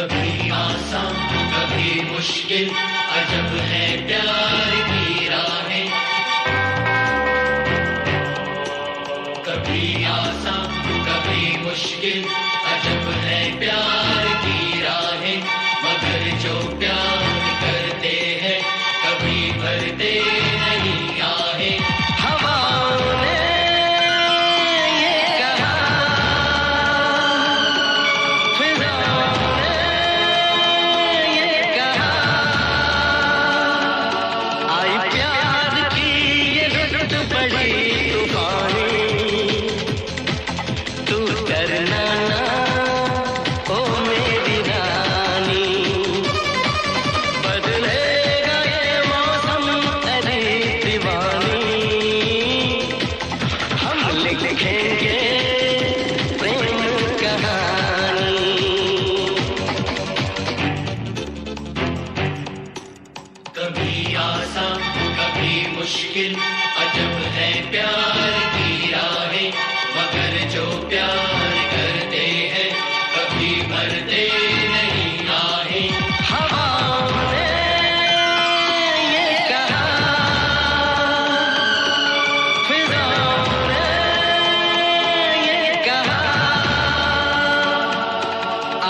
कभी आसान कभी मुश्किल, अजब है प्यार की राहें। कभी आसान कभी मुश्किल, अजब है प्यार की राहें। मगर जो प्यार करते हैं कभी भरते नहीं आहें। हवाओं ने ये कहा, फिजाओं ने ये कहा, आई प्यार की ये रुत बड़ी तूफानी। तू डरना ना ओ मेरी रानी, बदलेगा ये मौसम अरे दीवानी। हम लिखेंगे प्रेम कहानी। कभी आसान कभी मुश्किल, अजब है प्यार की राहें। मगर जो प्यार करते हैं कभी भरते नहीं आहें। हवाओं ने ये कहा, फिजाओं ने ये कहा,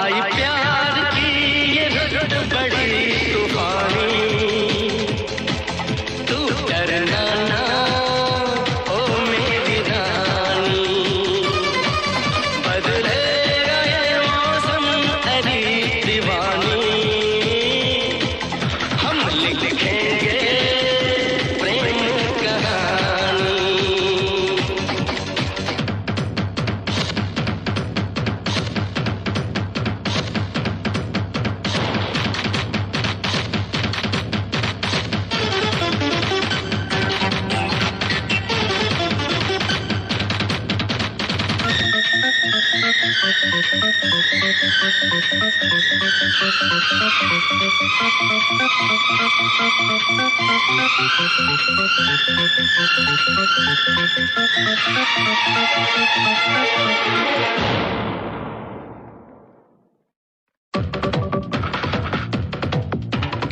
आई प्यार की ये रुत बड़ी तूफानी। तू डरना ना ओ मेरी रानी, बदलेगा ये मौसम अरे दीवानी। हम लिखेंगे प्रेम कहानी।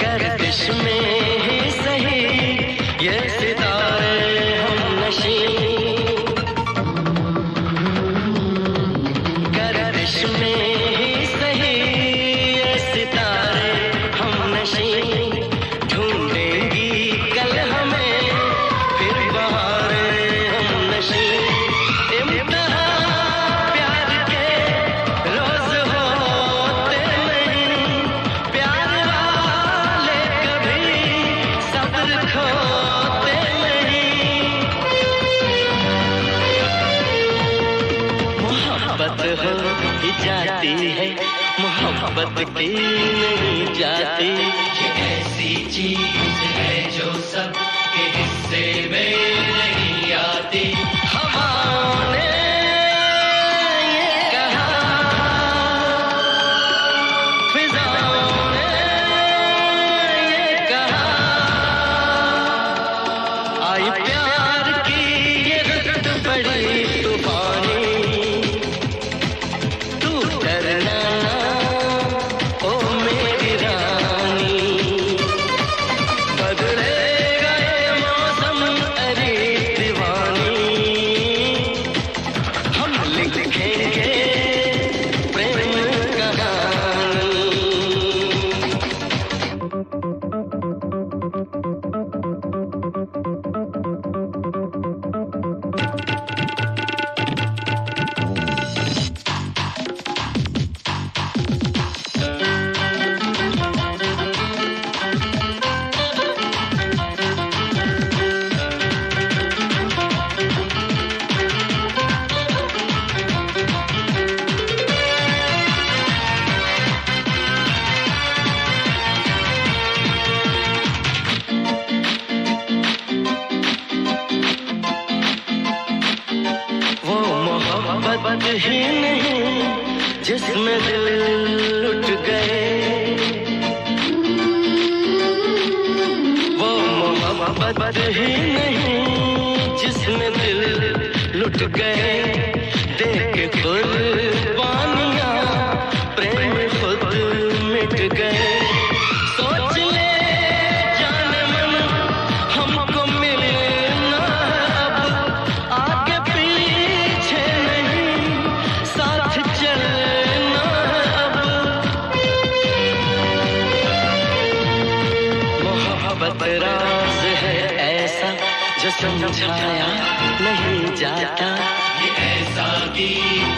गर्दिश में ही सही ये सितारे हम नशी, गर्दिश में ही सही ये सितारे हम नशी। ढूंढेंगी कल हमें फिर बहारें हम नशी। इम्तिहान प्यार के रोज होते नहीं, प्यार वाले कभी सब्र खोते नहीं। मोहब्बत हो ही जाती है, मोहब्बत की नहीं जाती। ये ऐसी चीज है जो सबके हिस्से में नहीं आती। हवाओं ने ये कहा, फिजाओं ने ये कहा, आई प्यार की ये रुत बड़ी तूफानी। तू डरना ना ओ मेरी रानी, बदलेगा ये मौसम अरे दीवानी। हम लिखेंगे प्रेम कहानी। वो मोहब्बत ही नहीं जिसमें दिल लुट गए, वो मोहब्बत ही नहीं जिसमें दिल लुट गए। देख कुर्बानियां प्रेम खुद गए। सोच ले जाने मन हमको मिलना अब, आगे पीछे नहीं साथ चलना अब। मोहब्बत राज है ऐसा जो समझाया नहीं जाता, ये ऐसा गीत